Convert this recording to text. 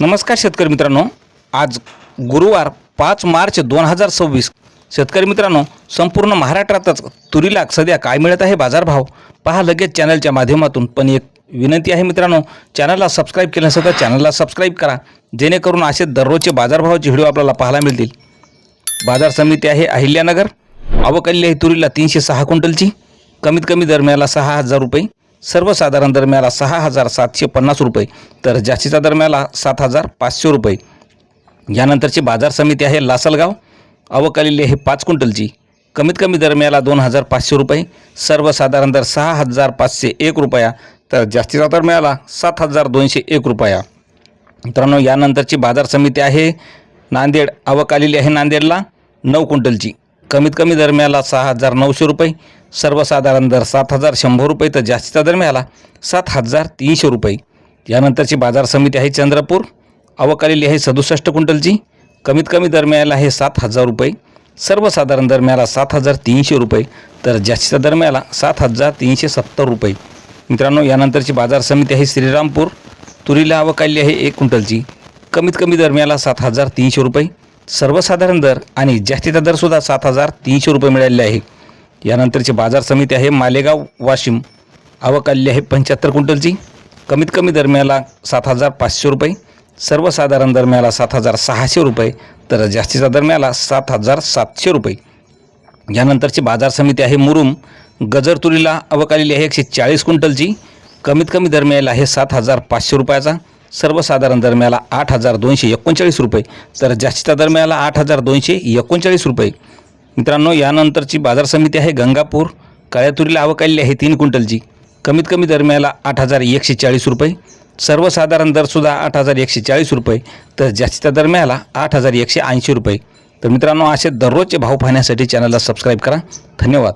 नमस्कार शेतकरी मित्रांनो, आज गुरुवार 5 मार्च 2026. शेतकरी मित्रांनो, संपूर्ण महाराष्ट्रातच तुरीला सध्या काय मिळत आहे बाजारभाव पहा लगेच चॅनलच्या माध्यमातून. पण एक विनंती आहे मित्रांनो, चॅनलला सबस्क्राईब केलं नसेल तर चॅनलला सबस्क्राईब करा, जेणेकरून असे दररोजचे बाजारभावाचे व्हिडिओ आपल्याला पाहायला मिळतील. बाजार समिती आहे अहिल्यानगर. आवक आलेली आहे तुरीला 306 क्विंटलची. कमीत कमी दर मिळाला 6,000 रुपये. सर्वसाधारण दर मिळाला 6,750 रुपये, तर जास्तीचा दर मिळाला 7,500 रुपये. यानंतरची बाजार समिती आहे लासलगाव. आवक आलेली आहे 5 क्विंटलची. कमीत कमी दर मिळाला 2,500 रुपये. सर्वसाधारण दर 6,501 रुपया, तर जास्तीचा दर मिळाला 7,201 रुपया. मित्रांनो, यानंतरची बाजार समिती आहे नांदेड. आवक आलेली आहे नांदेडला 9 क्विंटलची. कमीत कमी दर मिळाला 6,900 रुपये. सर्वसाधारण दर 7,100 रुपये, तर जास्तीचा दर मिळाला 7,300 रुपये. यानंतरची बाजार समिती आहे चंद्रपूर. आवक आलेली आहे 67 क्विंटलची. कमीत कमी दर मिळाला आहे 7,000 रुपये. सर्वसाधारण दर मिळाला 7,300 रुपये, तर जास्तीचा दर मिळाला 7,370 रुपये. मित्रांनो, यानंतरची बाजार समिती आहे श्रीरामपूर. तुरीला आवक आलेली आहे 1 क्विंटलची. कमीत कमी दर मिळाला 7,300 रुपये. सर्वसाधारण दर आणि जास्तीचा दरसुद्धा 7,300 रुपये मिळालेले आहे. यानंतरची बाजार समिती आहे मालेगाव वाशिम. आवक आलेली आहे 75 क्विंटलची. कमीत कमी दर मिळाला 7,500 रुपये. सर्वसाधारण दर मिळाला 7,600 रुपये, तर जास्तीचा दर मिळाला 7,700 रुपये. यानंतरची बाजार समिती आहे मुरुम. गजर तुरीला आवक आलेली आहे 140 क्विंटलची. कमीत कमी दर मिळाला आहे 7,500 रुपयाचा. सर्वसाधारण दर मिळाला 8,239 रुपये, तर जास्तीचा दर मिळाला 8,239 रुपये. मित्रांनो, यानंतरची बाजार समिती आहे गंगापूर. काळ्या तुरीला आवक आलेली आहे 3 क्विंटलची. कमीत कमी दर मिळाला 8,140 रुपये. सर्वसाधारण दरसुद्धा 8,140 रुपये, तर जास्तीचा दर मिळाला 8,180 रुपये. तर मित्रांनो, असे दररोजचे भाव पाहण्यासाठी चॅनलला सबस्क्राईब करा. धन्यवाद.